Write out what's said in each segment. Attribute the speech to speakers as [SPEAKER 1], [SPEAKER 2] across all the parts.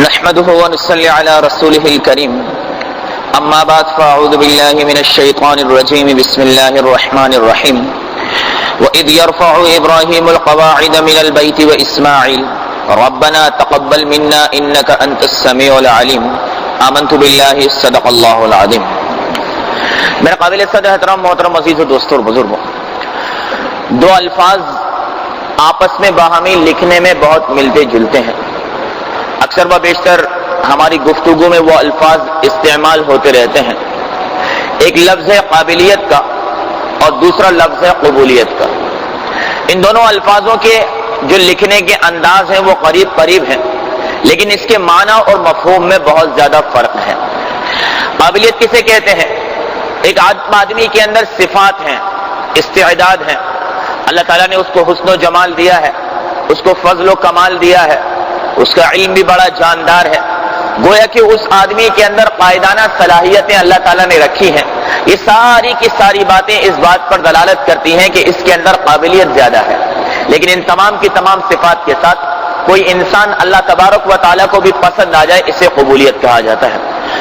[SPEAKER 1] نحمده ونصلي على رسوله الكريم اما بعد فاعوذ بالله من الشيطان الرجيم بسم الله الرحمن الرحيم وإذ يرفع إبراهيم القواعد من البيت وإسماعيل ربنا تقبل منا إنك أنت السميع العليم آمنت بالله صدق الله العظيم. میرے قابل صدر احترام محترم عزیز و دوستوں اور بزرگوں، دو الفاظ آپس میں باہمی لکھنے میں بہت ملتے جلتے ہیں. اکثر و بیشتر ہماری گفتگو میں وہ الفاظ استعمال ہوتے رہتے ہیں. ایک لفظ ہے قابلیت کا اور دوسرا لفظ ہے قبولیت کا. ان دونوں الفاظوں کے جو لکھنے کے انداز ہیں وہ قریب قریب ہیں، لیکن اس کے معنی اور مفہوم میں بہت زیادہ فرق ہے. قابلیت کسے کہتے ہیں؟ ایک آدمی کے اندر صفات ہیں، استعداد ہیں. اللہ تعالیٰ نے اس کو حسن و جمال دیا ہے، اس کو فضل و کمال دیا ہے، اس کا علم بھی بڑا جاندار ہے. گویا کہ اس آدمی کے اندر قائدانہ صلاحیتیں اللہ تعالیٰ نے رکھی ہیں. یہ ساری کی ساری باتیں اس بات پر دلالت کرتی ہیں کہ اس کے اندر قابلیت زیادہ ہے. لیکن ان تمام کی تمام صفات کے ساتھ کوئی انسان اللہ تبارک و تعالیٰ کو بھی پسند آ جائے، اسے قبولیت کہا جاتا ہے.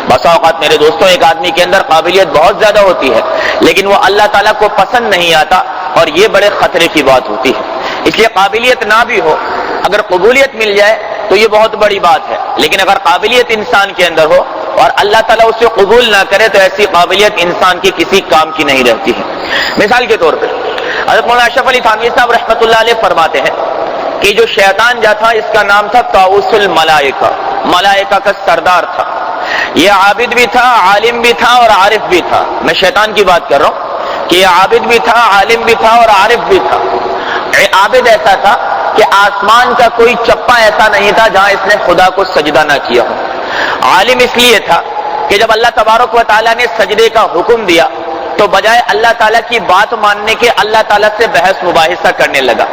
[SPEAKER 1] بسا اوقات میرے دوستوں ایک آدمی کے اندر قابلیت بہت زیادہ ہوتی ہے لیکن وہ اللہ تعالیٰ کو پسند نہیں آتا، اور یہ بڑے خطرے کی بات ہوتی ہے. اس لیے قابلیت نہ بھی ہو، اگر قبولیت مل جائے تو یہ بہت بڑی بات ہے. لیکن اگر قابلیت انسان کے اندر ہو اور اللہ تعالیٰ اسے قبول نہ کرے تو ایسی قابلیت انسان کی کسی کام کی نہیں رہتی ہے. مثال کے طور پر حضرت مولانا اشرف علی تھانوی صاحب رحمۃ اللہ علیہ فرماتے ہیں کہ جو شیطان جو تھا اس کا نام تھا طاؤس الملائکہ، ملائکہ کا سردار تھا. یہ عابد بھی تھا، عالم بھی تھا اور عارف بھی تھا. میں شیطان کی بات کر رہا ہوں کہ یہ عابد بھی تھا، عالم بھی تھا اور عارف بھی تھا. عابد ایسا تھا کہ آسمان کا کوئی چپا ایسا نہیں تھا جہاں اس نے خدا کو سجدہ نہ کیا ہو. عالم اس لیے تھا کہ جب اللہ تبارک و تعالیٰ نے سجدے کا حکم دیا تو بجائے اللہ تعالیٰ کی بات ماننے کے اللہ تعالیٰ سے بحث مباحثہ کرنے لگا.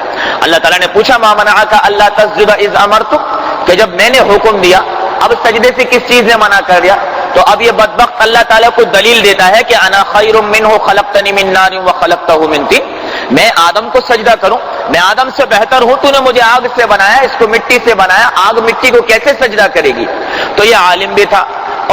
[SPEAKER 1] اللہ تعالیٰ نے پوچھا ما منعک الا تسجد اذ امرتک، کہ جب میں نے حکم دیا اب سجدے سے کس چیز نے منع کر دیا؟ تو اب یہ بدبخت اللہ تعالیٰ کو دلیل دیتا ہے کہ انا خیر منہ خلقتنی من نار وخلقتہ من طین، میں آدم کو سجدہ کروں، میں آدم سے بہتر ہوں، تو نے مجھے آگ سے بنایا، اس کو مٹی سے بنایا، آگ مٹی کو کیسے سجدہ کرے گی؟ تو یہ عالم بھی تھا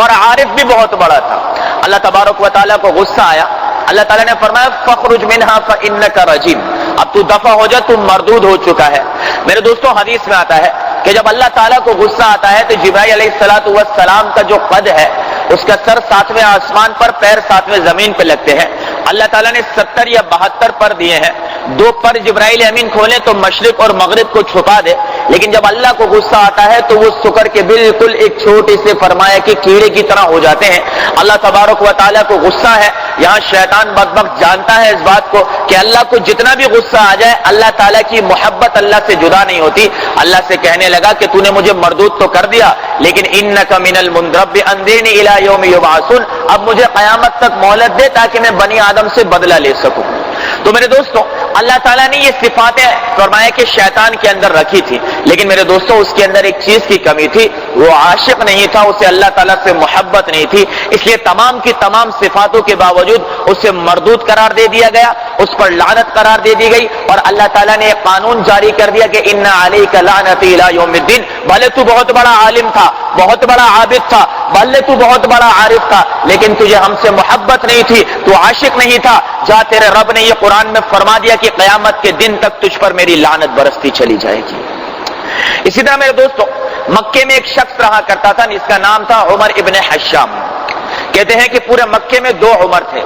[SPEAKER 1] اور عارف بھی بہت بڑا تھا. اللہ تبارک و تعالیٰ کو غصہ آیا. اللہ تعالیٰ نے فرمایا فخرج منہا فانک رجیم، اب تو دفع ہو جا، تو مردود ہو چکا ہے. میرے دوستوں حدیث میں آتا ہے کہ جب اللہ تعالیٰ کو غصہ آتا ہے تو جبرائیل علیہ السلام کا جو قد ہے اس کا سر 7ویں آسمان پر، پیر 7ویں زمین پہ لگتے ہیں. اللہ تعالیٰ نے 70 یا 72 پر دیے ہیں. 2 پر جبرائیل امین کھولے تو مشرق اور مغرب کو چھپا دے، لیکن جب اللہ کو غصہ آتا ہے تو وہ سکر کے بالکل ایک چھوٹی سے فرمایا کہ کیڑے کی طرح ہو جاتے ہیں. اللہ تبارک و تعالیٰ کو غصہ ہے. یہاں شیطان بدبخت جانتا ہے اس بات کو کہ اللہ کو جتنا بھی غصہ آ جائے اللہ تعالیٰ کی محبت اللہ سے جدا نہیں ہوتی. اللہ سے کہنے لگا کہ تو نے مجھے مردود تو کر دیا لیکن انک من المنذرین انذرنی الی یوم یبعثون، اب مجھے قیامت تک مہلت دے تاکہ میں بنی آدم سے بدلہ لے سکوں. تو میرے دوستوں اللہ تعالیٰ نے یہ صفاتیں فرمایا کہ شیطان کے اندر رکھی تھی، لیکن میرے دوستوں اس کے اندر ایک چیز کی کمی تھی، وہ عاشق نہیں تھا، اسے اللہ تعالیٰ سے محبت نہیں تھی. اس لیے تمام کی تمام صفاتوں کے باوجود اسے مردود قرار دے دیا گیا، اس پر لعنت قرار دے دی گئی. اور اللہ تعالیٰ نے ایک قانون جاری کر دیا کہ ان علیک لعنتی الی یوم الدین، بھلے تو بہت بڑا عالم تھا، بہت بڑا عابد تھا، بھلے تو بہت بڑا عارف تھا، لیکن تجھے ہم سے محبت نہیں تھی، تو عاشق نہیں تھا، جا تیرے رب نے یہ قرآن میں فرما دیا کہ قیامت کے دن تک تجھ پر میری لعنت برستی چلی جائے گی. اسی طرح میرے دوستوں مکے میں ایک شخص رہا کرتا تھا جس کا نام تھا عمر ابن حشام. کہتے ہیں کہ پورے مکے میں 2 عمر تھے،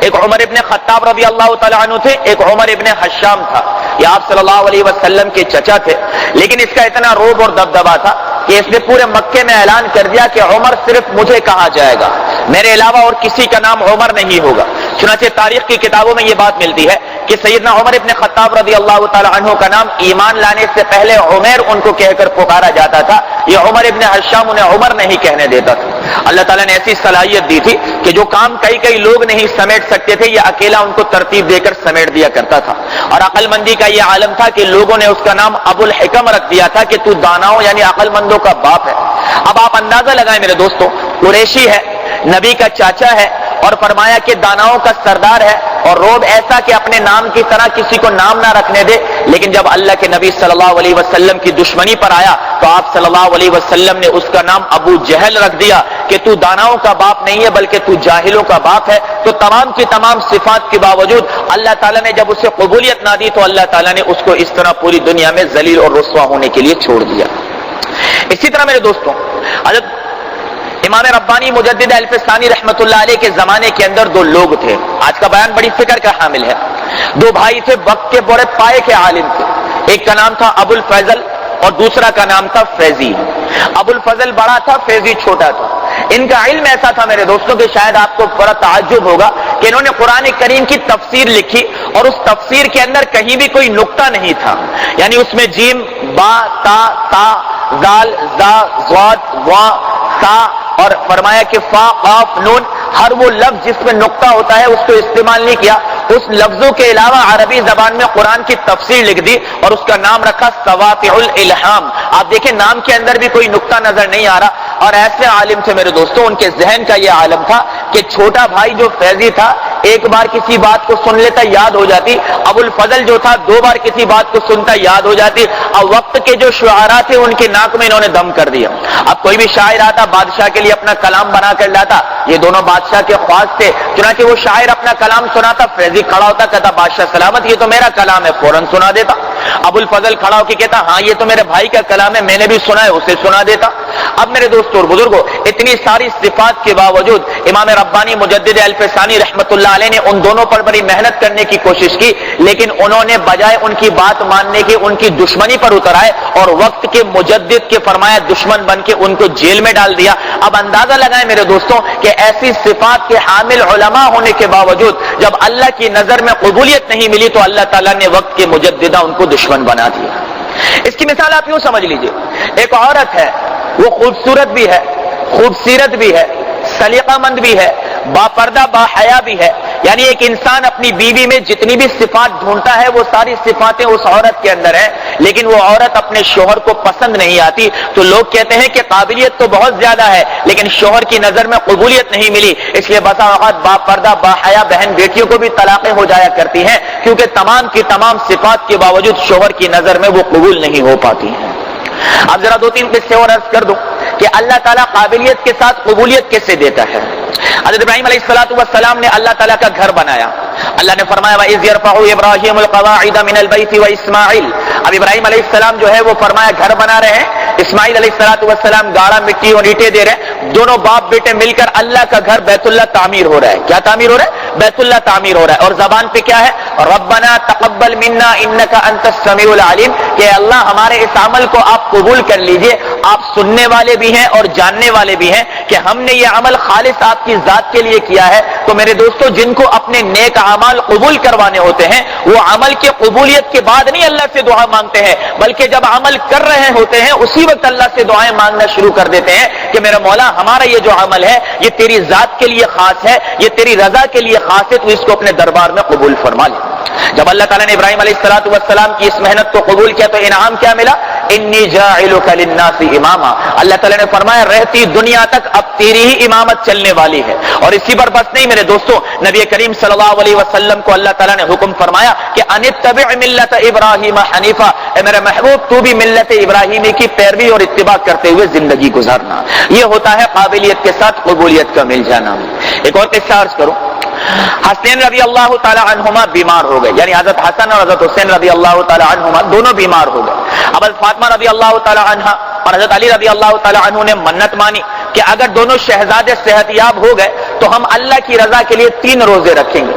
[SPEAKER 1] ایک عمر ابن خطاب رضی اللہ تعالیٰ عنہ تھے، ایک عمر ابن حشام تھا. یہ آپ صلی اللہ علیہ وسلم کے چچا تھے، لیکن اس کا اتنا روب اور دبدبا تھا کہ اس نے پورے مکے میں اعلان کر دیا کہ عمر صرف مجھے کہا جائے گا، میرے علاوہ اور کسی کا نام عمر نہیں ہوگا. چنانچہ تاریخ کی کتابوں میں یہ بات ملتی ہے کہ سیدنا عمر ابن خطاب رضی اللہ تعالیٰ عنہ کا نام ایمان لانے سے پہلے عمر ان کو کہہ کر پکارا جاتا تھا. یہ عمر ابن حشام انہیں عمر نہیں کہنے دیتا تھا. اللہ تعالیٰ نے ایسی صلاحیت دی تھی کہ جو کام کئی لوگ نہیں سمیٹ سکتے تھے یہ اکیلا ان کو ترتیب دے کر سمیٹ دیا کرتا تھا. اور عقل مندی کا یہ عالم تھا کہ لوگوں نے اس کا نام ابو الحکم رکھ دیا تھا کہ تو داناؤں یعنی عقل مندوں کا باپ ہے. اب آپ اندازہ لگائیں میرے دوستوں، قریشی ہے، نبی کا چاچا ہے اور فرمایا کہ داناؤں کا سردار ہے، اور روب ایسا کہ اپنے نام کی طرح کسی کو نام نہ رکھنے دے، لیکن جب اللہ کے نبی صلی اللہ علیہ وسلم کی دشمنی پر آیا تو آپ صلی اللہ علیہ وسلم نے اس کا نام ابو جہل رکھ دیا کہ تو داناؤں کا باپ نہیں ہے بلکہ تو جاہلوں کا باپ ہے۔ تو تمام کی تمام صفات کے باوجود اللہ تعالیٰ نے جب اسے قبولیت نہ دی تو اللہ تعالیٰ نے اس کو اس طرح پوری دنیا میں ذلیل اور رسوا ہونے کے لیے چھوڑ دیا۔ اسی طرح میرے دوستوں، حضرت امام ربانی مجدد الفسانی رحمت اللہ علیہ کے زمانے کے اندر دو لوگ تھے، آج کا بیان بڑی فکر کا حامل ہے۔ دو بھائی تھے، وقت کے بڑے پائے کے عالم تھے، ایک کا نام تھا ابو الفضل اور دوسرا کا نام تھا فیضی۔ ابو الفضل بڑا تھا، فیضی چھوٹا تھا۔ ان کا علم ایسا تھا میرے دوستوں کہ شاید آپ کو بڑا تعجب ہوگا کہ انہوں نے قرآن کریم کی تفسیر لکھی اور اس تفسیر کے اندر کہیں بھی کوئی نقطہ نہیں تھا، یعنی اس میں جیم، با، تا، زال، زا، ضاد، وا، سا اور فرمایا کہ فا، قاف، نون، ہر وہ لفظ جس میں نقطہ ہوتا ہے اس کو استعمال نہیں کیا۔ اس لفظوں کے علاوہ عربی زبان میں قرآن کی تفسیر لکھ دی اور اس کا نام رکھا سواطع الالہام۔ آپ دیکھیں نام کے اندر بھی کوئی نقطہ نظر نہیں آ رہا، اور ایسے عالم تھے میرے دوستوں، ان کے ذہن کا یہ عالم تھا کہ چھوٹا بھائی جو فیضی تھا ایک بار کسی بات کو سن لیتا یاد ہو جاتی، ابو الفضل جو تھا دو بار کسی بات کو سنتا یاد ہو جاتی، اور وقت کے جو شعراء تھے ان کے ناک میں انہوں نے دم کر دیا۔ اب کوئی بھی شاعر آتا بادشاہ کے لیے اپنا کلام بنا کر لاتا، یہ دونوں بادشاہ کے خواص تھے، چنانچہ وہ شاعر اپنا کلام سناتا، فیضی کھڑا ہوتا کہتا بادشاہ سلامت، یہ تو میرا کلام ہے، فوراً سنا دیتا۔ ابو الفضل کھڑا ہو کے کہتا ہاں یہ تو میرے بھائی کا کلام ہے، میں نے بھی سنا ہے، اسے سنا دیتا۔ اب میرے دوستوں اور بزرگوں، اتنی ساری صفات کے باوجود امام ربانی مجدد الفسانی رحمت اللہ علیہ نے ان دونوں پر بڑی محنت کرنے کی کوشش کی، لیکن انہوں نے بجائے ان کی بات ماننے کے ان کی دشمنی پر اتر آئے اور وقت کے مجدد کے فرمایا دشمن بن کے ان کو جیل میں ڈال دیا۔ اب اندازہ لگائیں میرے دوستوں کہ ایسی صفات کے حامل علماء ہونے کے باوجود جب اللہ کی نظر میں قبولیت نہیں ملی تو اللہ تعالیٰ نے وقت کے مجددہ ان کو دشمن بنا دیا۔ اس کی مثال آپ یوں سمجھ لیجئے، ایک عورت ہے، وہ خوبصورت بھی ہے، خوبصیرت بھی ہے، سلیقہ مند بھی ہے، با پردہ با حیا بھی ہے، یعنی ایک انسان اپنی بیوی میں جتنی بھی صفات ڈھونڈتا ہے وہ ساری صفاتیں اس عورت کے اندر ہیں، لیکن وہ عورت اپنے شوہر کو پسند نہیں آتی، تو لوگ کہتے ہیں کہ قابلیت تو بہت زیادہ ہے لیکن شوہر کی نظر میں قبولیت نہیں ملی، اس لیے بسا اوقات با پردہ با حیا بہن بیٹیوں کو بھی طلاقیں ہو جایا کرتی ہیں کیونکہ تمام کی تمام صفات کے باوجود شوہر کی نظر میں وہ قبول نہیں ہو پاتی ہیں۔ اب ذرا دو تین قصے اور عرض کر دوں کہ اللہ تعالیٰ قابلیت کے ساتھ قبولیت کیسے دیتا ہے۔ حضرت ابراہیم علیہ السلام نے اللہ تعالیٰ کا گھر بنایا، اللہ نے فرمایا وَإِذْ يَرْفَعُ إِبْرَاهِيمُ الْقَوَاعِدَ مِنَ الْبَيْتِ وَإِسْمَاعِيلُ۔ اب ابراہیم علیہ السلام جو ہے وہ فرمایا گھر بنا رہے ہیں، اسماعیل علیہ السلام گاڑا مٹی اور اینٹیں دے رہے ہیں، دونوں باپ بیٹے مل کر اللہ کا گھر بیت اللہ تعمیر ہو رہا ہے۔ کیا تعمیر ہو رہا ہے؟ بیت اللہ تعمیر ہو رہا ہے، اور زبان پہ کیا ہے؟ ربنا تقبل منا انک انت السمیع العلیم، کہ اللہ ہمارے اس عمل کو آپ قبول کر لیجئے، آپ سننے والے بھی ہیں اور جاننے والے بھی ہیں کہ ہم نے یہ عمل خالص آپ کی ذات کے لیے کیا ہے۔ تو میرے دوستو جن کو اپنے نیک اعمال قبول کروانے ہوتے ہیں وہ عمل کی قبولیت کے بعد نہیں اللہ سے دعا مانگتے ہیں، بلکہ جب عمل کر رہے ہوتے ہیں اسی وقت اللہ سے دعائیں مانگنا شروع کر دیتے ہیں کہ میرا مولا ہمارا یہ جو عمل ہے یہ تیری ذات کے لیے خاص ہے، یہ تیری رضا کے لیے خاص ہے، تو اس کو اپنے دربار میں قبول فرما لے۔ جب اللہ تعالیٰ نے ابراہیم علیہ السلام کی اس محنت کو قبول کیا تو انعام کیا ملا؟ انی جاعلک للناس اماما، اللہ تعالیٰ نے فرمایا رہتی دنیا تک اب تیری ہی امامت چلنے والی ہے۔ اور اسی پر بس نہیں میرے دوستو، نبی کریم صلی اللہ علیہ وسلم کو اللہ تعالیٰ نے حکم فرمایا کہ ان اتبع ملت ابراہیم حنیفا، اے میرے محبوب تو بھی ملت ابراہیمی کی پیروی اور اتباع کرتے ہوئے زندگی گزارنا۔ یہ ہوتا ہے قابلیت کے ساتھ قبولیت کا مل جانا۔ ایک اور قصہ عرض کروں، حسین رضی اللہ تعالی عنہما بیمار ہو گئے، یعنی حضرت حسن اور حضرت حسین رضی اللہ تعالی عنہما دونوں بیمار ہو گئے۔ اب حضرت فاطمہ رضی اللہ تعالی عنہا اور حضرت علی رضی اللہ تعالی عنہ نے منت مانی کہ اگر دونوں شہزادے صحت یاب ہو گئے تو ہم اللہ کی رضا کے لیے 3 روزے رکھیں گے۔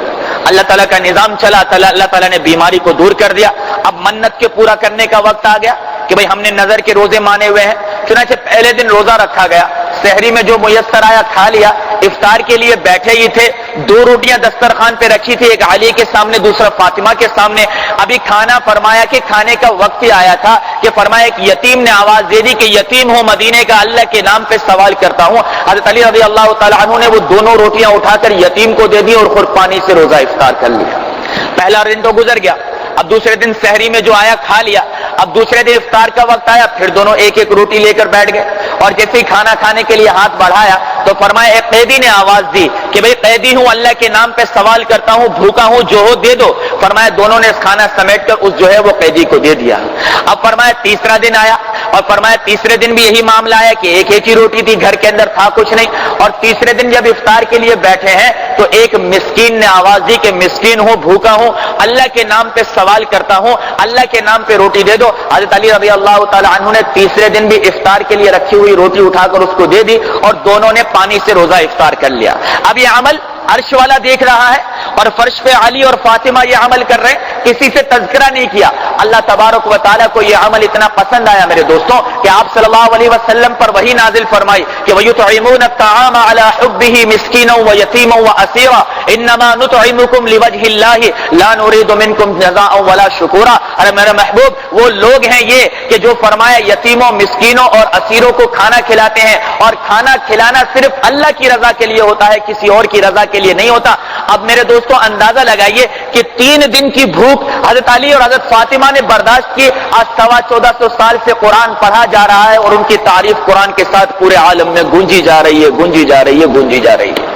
[SPEAKER 1] اللہ تعالیٰ کا نظام چلا، اللہ تعالیٰ نے بیماری کو دور کر دیا۔ اب منت کے پورا کرنے کا وقت آ گیا کہ بھئی ہم نے نظر کے روزے مانے ہوئے ہیں، چنانچہ پہلے دن روزہ رکھا گیا، سحری میں جو میسر آیا کھا لیا، افطار کے لیے بیٹھے ہی تھے، 2 روٹیاں دسترخوان پہ رکھی تھی، ایک علی کے سامنے دوسرا فاطمہ کے سامنے۔ ابھی کھانا فرمایا کہ کھانے کا وقت ہی آیا تھا کہ فرمایا ایک یتیم نے آواز دے دی کہ یتیم ہوں مدینے کا، اللہ کے نام پہ سوال کرتا ہوں۔ حضرت علی رضی اللہ تعالی عنہ نے وہ دونوں روٹیاں اٹھا کر یتیم کو دے دی اور خود پانی سے روزہ افطار کر لیا۔ پہلا دن تو گزر گیا، اب دوسرے دن سحری میں جو آیا کھا لیا، اب دوسرے دن افطار کا وقت آیا، پھر دونوں ایک ایک روٹی لے کر بیٹھ گئے، اور جیسے ہی کھانا کھانے کے لیے ہاتھ بڑھایا تو تو فرمایا ایک قیدی نے آواز دی کہ بھئی قیدی ہوں، اللہ کے نام پہ سوال کرتا ہوں، بھوکا ہوں، جو ہو دے دو۔ فرمایا دونوں نے کھانا سمیٹ کر اس جو ہے وہ قیدی کو دے دیا۔ اب فرمایا تیسرا دن آیا اور فرمایا تیسرے دن بھی یہی معاملہ آیا کہ ایک ہی روٹی تھی، گھر کے اندر تھا کچھ نہیں، اور تیسرے دن جب افطار کے لیے بیٹھے ہیں تو ایک مسکین نے آواز دی کہ مسکین ہوں، بھوکا ہوں، اللہ کے نام پہ سوال کرتا ہوں، اللہ کے نام پہ روٹی دے دو۔ حضرت علی رضی اللہ تعالی عنہ نے تیسرے دن بھی افطار کے لیے رکھی ہوئی روٹی اٹھا کر اس کو دے دی اور دونوں نے پانی سے روزہ افطار کر لیا۔ اب یہ عمل عرش والا دیکھ رہا ہے اور فرش پہ علی اور فاطمہ یہ عمل کر رہے ہیں، کسی سے تذکرہ نہیں کیا۔ اللہ تبارک و تعالیٰ کو یہ عمل اتنا پسند آیا میرے دوستوں کہ آپ صلی اللہ علیہ وسلم پر وہی نازل فرمائی کہ وَيُطْعِمُونَ الطَّعَامَ عَلَى حُبِّهِ مِسْكِينًا وَيَتِيمًا وَأَسِيرًا إِنَّمَا نُطْعِمُكُمْ لِوَجْهِ اللَّهِ لَا نُرِيدُ مِنكُمْ جَزَاءً وَلَا شُكُورًا۔ ارے میرے محبوب، وہ لوگ ہیں یہ کہ جو فرمایا یتیموں، مسکینوں اور اسیروں کو کھانا کھلاتے ہیں، اور کھانا کھلانا صرف اللہ کی رضا کے لیے ہوتا ہے، کسی اور کی رضا کے لیے نہیں ہوتا۔ اب میرے دوستوں اندازہ لگائیے کہ 3 دن کی بھوک حضرت علی اور حضرت فاطمہ نے برداشت کی، آج 1450 سال سے قرآن پڑھا جا رہا ہے اور ان کی تعریف قرآن کے ساتھ پورے عالم میں گونجی جا رہی ہے، گونجی جا رہی ہے، گونجی جا رہی ہے۔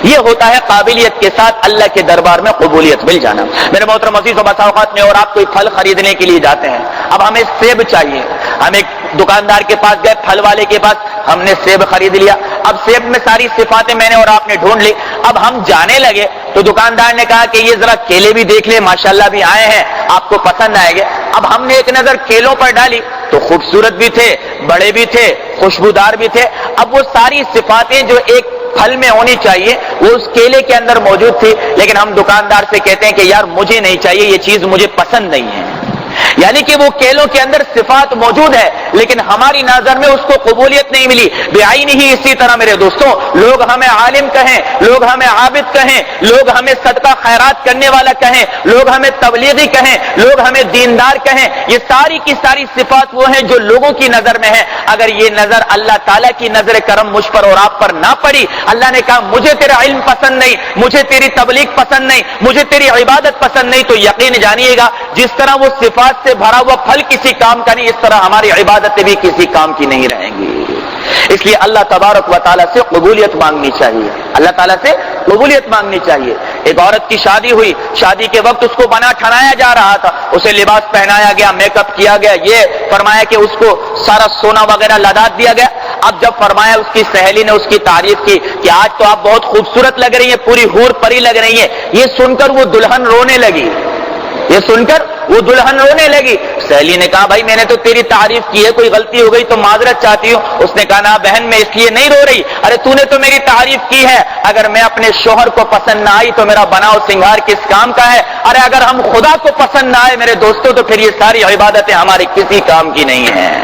[SPEAKER 1] یہ ہوتا ہے قابلیت کے ساتھ اللہ کے دربار میں قبولیت مل جانا۔ میرے محترم عزیز و بسا اوقات میں اور آپ کوئی پھل خریدنے کے لیے جاتے ہیں، اب ہمیں سیب چاہیے، ہم ایک دکاندار کے پاس گئے، پھل والے کے پاس، ہم نے سیب خرید لیا۔ اب سیب میں ساری صفاتیں میں نے اور آپ نے ڈھونڈ لی، اب ہم جانے لگے تو دکاندار نے کہا کہ یہ ذرا کیلے بھی دیکھ لیں، ماشاءاللہ بھی آئے ہیں، آپ کو پسند آئے گے۔ اب ہم نے ایک نظر کیلوں پر ڈالی تو خوبصورت بھی تھے، بڑے بھی تھے، خوشبودار بھی تھے۔ اب وہ ساری صفاتیں جو ایک پھل میں ہونی چاہیے وہ اس کیلے کے اندر موجود تھی، لیکن ہم دکاندار سے کہتے ہیں کہ یار مجھے نہیں چاہیے، یہ چیز مجھے پسند نہیں ہے۔ یعنی کہ وہ کیلوں کے اندر صفات موجود ہے لیکن ہماری نظر میں اس کو قبولیت نہیں ملی۔ بعین ہی اسی طرح میرے دوستوں لوگ ہمیں عالم کہیں، لوگ ہمیں عابد کہیں، لوگ ہمیں صدقہ خیرات کرنے والا کہیں، لوگ ہمیں تبلیغی کہیں، لوگ ہمیں دیندار کہیں، یہ ساری کی ساری صفات وہ ہیں جو لوگوں کی نظر میں ہیں۔ اگر یہ نظر اللہ تعالیٰ کی نظر کرم مجھ پر اور آپ پر نہ پڑی، اللہ نے کہا مجھے تیرا علم پسند نہیں، مجھے تیری تبلیغ پسند نہیں، مجھے تیری عبادت پسند نہیں، تو یقین جانیے گا جس طرح وہ صفات سے بھرا ہوا پھل کسی کام کا نہیں، اس طرح ہماری عبادتیں بھی کسی کام کی نہیں رہیں گی۔ اس لیے اللہ تبارک و تعالیٰ سے قبولیت مانگنی چاہیے، اللہ تعالیٰ سے قبولیت مانگنی چاہیے۔ ایک عورت کی شادی ہوئی، شادی کے وقت اس کو بنا ٹھنایا جا رہا تھا، اسے لباس پہنایا گیا، میک اپ کیا گیا، یہ فرمایا کہ اس کو سارا سونا وغیرہ لدات دیا گیا۔ اب جب فرمایا اس کی سہیلی نے اس کی تعریف کی کہ آج تو آپ بہت خوبصورت لگ رہی ہیں، پوری حور پری لگ رہی ہیں، یہ سن کر وہ دلہن رونے لگی، یہ سن کر وہ دلہن رونے لگی۔ سہیلی نے کہا بھائی میں نے تو تیری تعریف کی ہے، کوئی غلطی ہو گئی تو معذرت چاہتی ہوں۔ اس نے کہا نا بہن میں اس لیے نہیں رو رہی، ارے تو نے تو میری تعریف کی ہے، اگر میں اپنے شوہر کو پسند نہ آئی تو میرا بناؤ سنگار کس کام کا ہے؟ ارے اگر ہم خدا کو پسند نہ آئے میرے دوستوں تو پھر یہ ساری عبادتیں ہماری کسی کام کی نہیں ہیں۔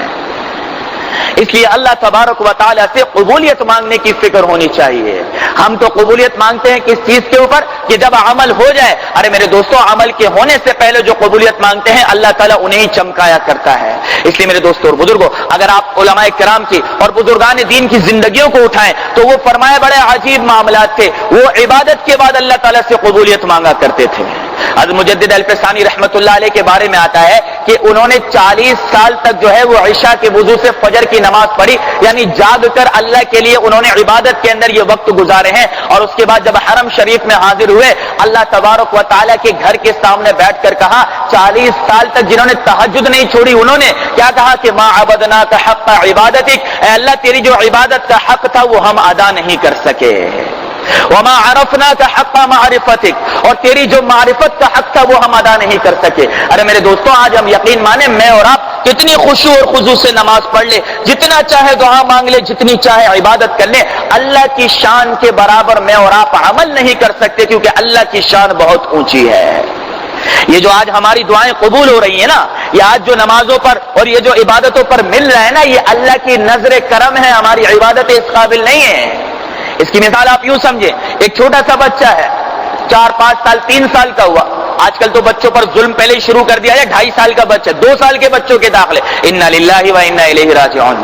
[SPEAKER 1] اس لیے اللہ تبارک و تعالیٰ سے قبولیت مانگنے کی فکر ہونی چاہیے۔ ہم تو قبولیت مانگتے ہیں کس چیز کے اوپر کہ جب عمل ہو جائے، ارے میرے دوستوں عمل کے ہونے سے پہلے جو قبولیت مانگتے ہیں اللہ تعالیٰ انہیں چمکایا کرتا ہے۔ اس لیے میرے دوستوں اور بزرگوں اگر آپ علماء کرام کی اور بزرگان دین کی زندگیوں کو اٹھائیں تو وہ فرمائے بڑے عجیب معاملات تھے، وہ عبادت کے بعد اللہ تعالیٰ سے قبولیت مانگا کرتے تھے۔ حضرت مجدد الفسانی رحمت اللہ علیہ کے بارے میں آتا ہے کہ انہوں نے 40 سال تک جو ہے وہ عشاء کے وضو سے فجر کی نماز پڑھی، یعنی جاگ کر اللہ کے لیے انہوں نے عبادت کے اندر یہ وقت گزارے ہیں۔ اور اس کے بعد جب حرم شریف میں حاضر ہوئے اللہ تبارک و تعالیٰ کے گھر کے سامنے بیٹھ کر کہا 40 سال تک جنہوں نے تہجد نہیں چھوڑی انہوں نے کیا کہا کہ ما عبدناک حق عبادتک، اے اللہ تیری جو عبادت کا حق تھا وہ ہم ادا نہیں کر سکے، وما عرفناک حق معرفتک، اور تیری جو معرفت کا حق تھا وہ ہم ادا نہیں کر سکے۔ ارے میرے دوستوں آج ہم یقین مانیں میں اور آپ کتنی خشوع اور خضوع سے نماز پڑھ لے، جتنا چاہے دعا مانگ لے، جتنی چاہے عبادت کر لے، اللہ کی شان کے برابر میں اور آپ عمل نہیں کر سکتے کیونکہ اللہ کی شان بہت اونچی ہے۔ یہ جو آج ہماری دعائیں قبول ہو رہی ہیں نا، یہ آج جو نمازوں پر اور یہ جو عبادتوں پر مل رہا ہے نا، یہ اللہ کی نظر کرم ہے، ہماری عبادتیں اس قابل نہیں ہیں۔ اس کی مثال آپ یوں سمجھیں، ایک چھوٹا سا بچہ ہے 4-5 سال 3 سال کا ہوا، آج کل تو بچوں پر ظلم پہلے ہی شروع کر دیا ہے، 2.5 سال کا بچہ، 2 سال کے بچوں کے داخلے، انا للہ و انا الیہ راجعون۔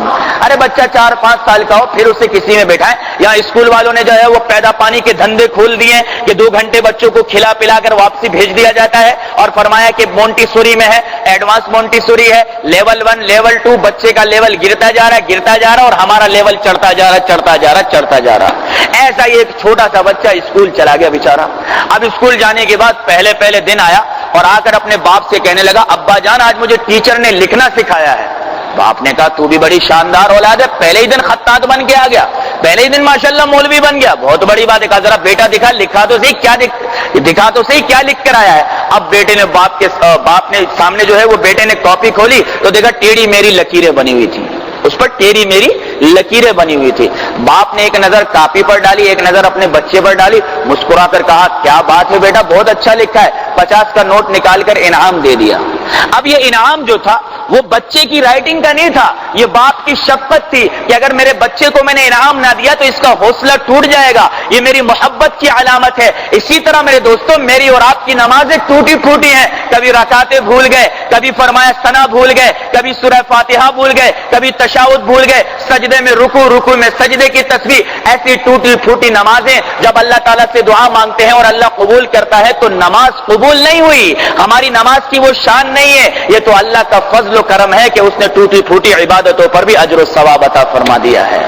[SPEAKER 1] ارے بچہ 4-5 سال کا ہو پھر اسے کسی میں بٹھائیں، یا اسکول والوں نے جو ہے وہ پیدا پانی کے دھندے کھول دیے کہ 2 گھنٹے بچوں کو کھلا پلا کر واپسی بھیج دیا جاتا ہے، اور فرمایا کہ مونٹیسوری میں ہے، ایڈوانس مونٹیسوری ہے، لیول 1 لیول 2، بچے کا لیول گرتا جا رہا اور ہمارا لیول چڑھتا جا رہا۔ ایسا ہی ایک چھوٹا سا بچہ اسکول چلا گیا بیچارہ۔ اب اسکول جانے کے بعد پہلے دن آیا اور آ کر اپنے باپ سے کہنے لگا، ابا جان آج مجھے ٹیچر نے لکھنا سکھایا ہے۔ باپ نے کہا تو بھی بڑی شاندار اولاد ہے، پہلے ہی دن خطاط بن کے آ گیا، پہلے ہی دن ماشاءاللہ مولوی بن گیا، بہت بڑی بات ہے۔ کہا ذرا بیٹا دکھا تو صحیح کیا لکھ کر آیا ہے۔ اب بیٹے نے باپ نے سامنے جو ہے وہ بیٹے نے کاپی کھولی تو دیکھا ٹیڑھی میری لکیریں بنی ہوئی تھی، اس پر ٹیڑھی میری لکیریں بنی ہوئی تھی۔ باپ نے ایک نظر کاپی پر ڈالی، ایک نظر اپنے بچے پر ڈالی، مسکرا کر کہا کیا بات ہے بیٹا، بہت اچھا لکھا ہے۔ 50 کا نوٹ نکال کر انعام دے دیا۔ اب یہ انعام جو تھا وہ بچے کی رائٹنگ کا نہیں تھا، یہ باپ کی شفقت تھی کہ اگر میرے بچے کو میں نے انعام نہ دیا تو اس کا حوصلہ ٹوٹ جائے گا، یہ میری محبت کی علامت ہے۔ اسی طرح میرے دوستوں میری اور آپ کی نمازیں ٹوٹی پھوٹی ہیں، کبھی رکعتیں بھول گئے، کبھی فرمایا ثنا بھول گئے، کبھی سورہ فاتحہ بھول گئے، کبھی تشہد بھول گئے، سجدے میں رکوع میں سجدے کی تسبیح، ایسی ٹوٹی پھوٹی نمازیں جب اللہ تعالیٰ سے دعا مانگتے ہیں اور اللہ قبول کرتا ہے تو نماز قبول نہیں ہوئی، ہماری نماز کی وہ شان نہیں ہے، یہ تو اللہ کا فضل و کرم ہے کہ اس نے ٹوٹی پھوٹی عبادتوں پر بھی اجر و ثواب عطا فرما دیا ہے۔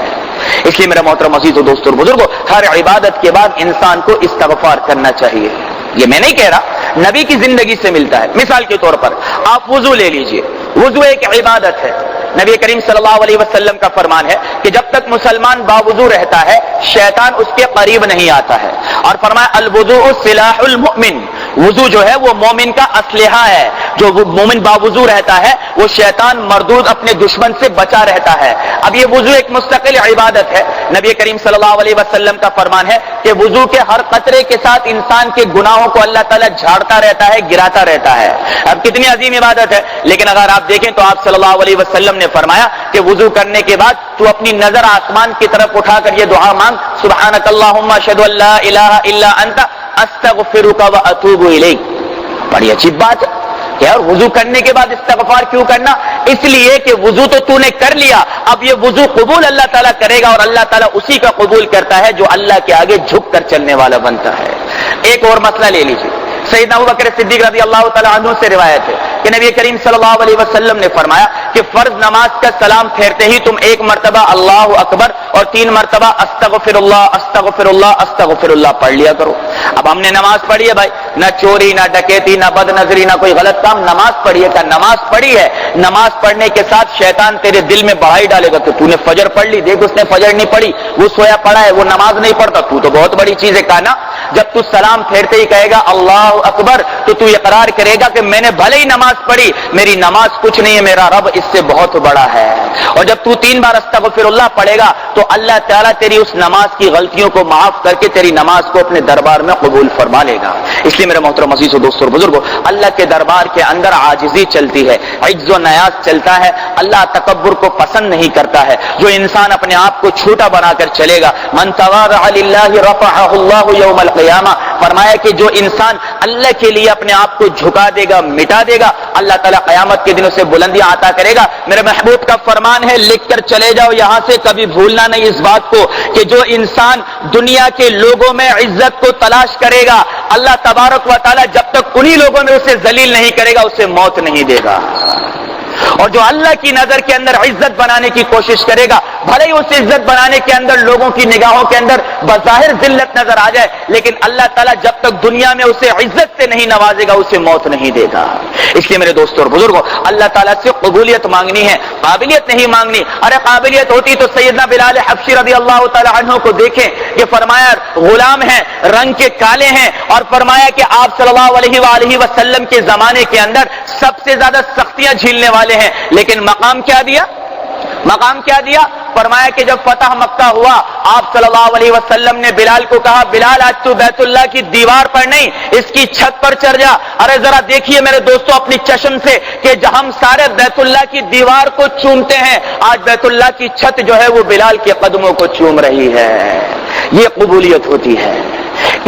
[SPEAKER 1] اس لیے میرے محترم عزیز و دوستوں اور بزرگوں، ہر عبادت کے بعد انسان کو استغفار کرنا چاہیے۔ یہ میں نہیں کہہ رہا، نبی کی زندگی سے ملتا ہے۔ مثال کے طور پر آپ وضو لے لیجئے، وضو ایک عبادت ہے۔ نبی کریم صلی اللہ علیہ وسلم کا فرمان ہے کہ جب تک مسلمان باوضو رہتا ہے شیطان اس کے قریب نہیں آتا ہے، اور فرمایا الوضوء سلاح المؤمن، وضو جو ہے وہ مومن کا اسلحہ ہے، جو مومن باوضو رہتا ہے وہ شیطان مردود اپنے دشمن سے بچا رہتا ہے۔ اب یہ وضو ایک مستقل عبادت ہے۔ نبی کریم صلی اللہ علیہ وسلم کا فرمان ہے کہ وضو کے ہر قطرے کے ساتھ انسان کے گناہوں کو اللہ تعالیٰ جھاڑتا رہتا ہے، گراتا رہتا ہے۔ اب کتنی عظیم عبادت ہے، لیکن اگر آپ دیکھیں تو آپ صلی اللہ علیہ وسلم نے فرمایا کہ وضو کرنے کے بعد تو اپنی نظر آسمان کی طرف اٹھا کر یہ دعا مانگ، سبحانک اللہم اشہد ان لا الہ الا انت استغفرک واتوب الیک۔ بڑی عجیب بات ہے کہ یار وضو کرنے کے بعد استغفار کیوں کرنا؟ اس لیے کہ وضو تو نے کر لیا، اب یہ وضو قبول اللہ تعالیٰ کرے گا، اور اللہ تعالیٰ اسی کا قبول کرتا ہے جو اللہ کے آگے جھک کر چلنے والا بنتا ہے۔ ایک اور مسئلہ لے لیجیے، سیدنا ابوبکر صدیق رضی اللہ تعالیٰ عنہ سے روایت ہے کہ نبی کریم صلی اللہ علیہ وسلم نے فرمایا کہ فرض نماز کا سلام پھیرتے ہی تم 1 مرتبہ اللہ اکبر اور 3 مرتبہ استغفر اللہ استغفر اللہ استغفر اللہ پڑھ لیا کرو۔ اب ہم نے نماز پڑھی ہے بھائی، نہ چوری نہ ڈکیتی نہ بد نظری نہ کوئی غلط کام، نماز پڑھی ہے، نماز پڑھی ہے، نماز پڑھنے کے ساتھ شیطان تیرے دل میں بڑھائی ڈالے گا کہ تو نے فجر پڑھ لی، دیکھ اس نے فجر نہیں پڑھی، وہ سویا پڑا ہے، وہ نماز نہیں پڑھتا، تو بہت بڑی چیز ہے۔ کہا نا جب تو سلام پھیرتے ہی کہے گا اللہ اکبر تو اقرار کرے گا کہ میں نے بھلے ہی نماز پڑھی، میری نماز کچھ نہیں ہے، میرا رب اس سے بہت بڑا ہے۔ اور جب تو 3 بار استغفر اللہ پڑھے گا تو اللہ تعالیٰ تیری اس نماز کی غلطیوں کو معاف کر کے تیری نماز کو اپنے دربار میں قبول فرما لے گا۔ اس لیے میرے محترم عزیز و دوستوں اور بزرگوں، اللہ کے دربار کے اندر عاجزی چلتی ہے، عجز و نیاز چلتا ہے۔ اللہ تکبر کو پسند نہیں کرتا ہے۔ جو انسان اپنے آپ کو چھوٹا بنا کر چلے گا، من تواضع للہ رفعہ اللہ یوم القیامہ، فرمایا کہ جو انسان اللہ کے لیے اپنے آپ کو جھکا دے گا، مٹا دے گا، اللہ تعالیٰ قیامت کے دن اسے بلندیاں عطا کرے گا۔ میرے محبوب کا فرمان ہے، لکھ کر چلے جاؤ یہاں سے، کبھی بھولنا نہیں اس بات کو کہ جو انسان دنیا کے لوگوں میں عزت کو تلاش کرے گا، اللہ تبارک و تعالیٰ جب تک انہی لوگوں میں اسے ذلیل نہیں کرے گا اسے موت نہیں دے گا۔ اور جو اللہ کی نظر کے اندر عزت بنانے کی کوشش کرے گا، بھلے ہی اس عزت بنانے کے اندر لوگوں کی نگاہوں کے اندر بظاہر ذلت نظر آ جائے، لیکن اللہ تعالیٰ جب تک دنیا میں اسے عزت سے نہیں نوازے گا اسے موت نہیں دے گا۔ اس لیے میرے دوستوں اور بزرگوں، اللہ تعالیٰ سے قبولیت مانگنی ہے، قابلیت نہیں مانگنی۔ ارے قابلیت ہوتی تو سیدنا بلال حبشی رضی اللہ تعالیٰ عنہ کو دیکھیں کہ فرمایا غلام ہیں، رنگ کے کالے ہیں، اور فرمایا کہ آپ صلی اللہ علیہ وآلہ وسلم کے زمانے کے اندر سب سے زیادہ سختیاں جھیلنے والے ہیں، لیکن مقام کیا دیا؟ مقام کیا دیا؟ فرمایا کہ جب فتح مکہ ہوا آپ صلی اللہ علیہ وسلم نے بلال کو کہا بلال آج تو بیت اللہ کی دیوار پر نہیں اس کی چھت پر چڑھ جا۔ ارے ذرا دیکھیے میرے دوستوں اپنی چشم سے کہ ہم سارے بیت اللہ کی دیوار کو چومتے ہیں، آج بیت اللہ کی چھت جو ہے وہ بلال کے قدموں کو چوم رہی ہے۔ یہ قبولیت ہوتی ہے۔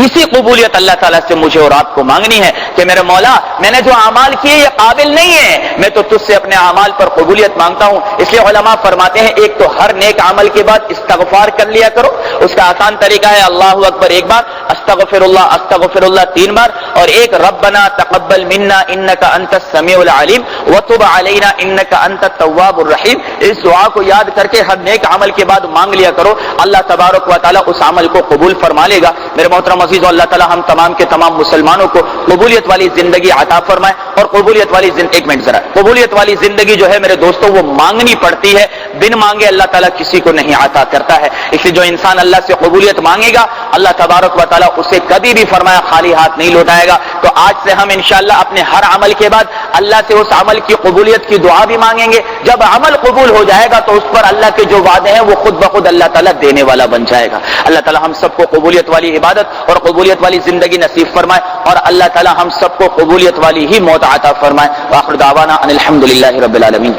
[SPEAKER 1] اسی قبولیت اللہ تعالیٰ سے مجھے اور آپ کو مانگنی ہے کہ میرے مولا میں نے جو اعمال کیے یہ قابل نہیں ہے، میں تو تجھ سے اپنے اعمال پر قبولیت مانگتا ہوں۔ اس لیے علماء فرماتے ہیں ایک تو ہر نیک عمل کے بعد استغفار کر لیا کرو، اس کا آسان طریقہ ہے اللہ اکبر ایک بار، استغفر اللہ 3 بار، اور ایک ربنا تقبل منا انک انت السمیع العلیم وتب علینا انک انت التواب الرحیم۔ اس دعا کو یاد کر کے ہر نیک عمل کے بعد مانگ لیا کرو، اللہ تبارک و تعالیٰ اس عمل کو قبول فرما لے گا۔ میرے محترم عزیزو، اللہ تعالیٰ ہم تمام کے تمام مسلمانوں کو قبولیت والی زندگی عطا فرمائے، اور قبولیت والی ایک منٹ ذرا، قبولیت والی زندگی جو ہے میرے دوستو وہ مانگنی پڑتی ہے، بن مانگے اللہ تعالیٰ کسی کو نہیں عطا کرتا ہے۔ اس لیے جو انسان اللہ سے قبولیت مانگے گا اللہ تبارک و تعالیٰ اسے کبھی بھی فرمایا خالی ہاتھ نہیں لوٹائے گا۔ تو آج سے ہم انشاءاللہ اپنے ہر عمل کے بعد اللہ سے اس عمل کی قبولیت کی دعا بھی مانگیں گے۔ جب عمل قبول ہو جائے گا تو اس پر اللہ کے جو وعدے ہیں وہ خود بخود اللہ تعالیٰ دینے والا بن جائے گا۔ اللہ تعالیٰ ہم سب کو قبولیت والی عبادت اور قبولیت والی زندگی نصیب فرمائے، اور اللہ تعالیٰ ہم سب کو قبولیت والی ہی موت عطا فرمائے۔ وآخر دعوانا ان الحمدللہ رب العالمین۔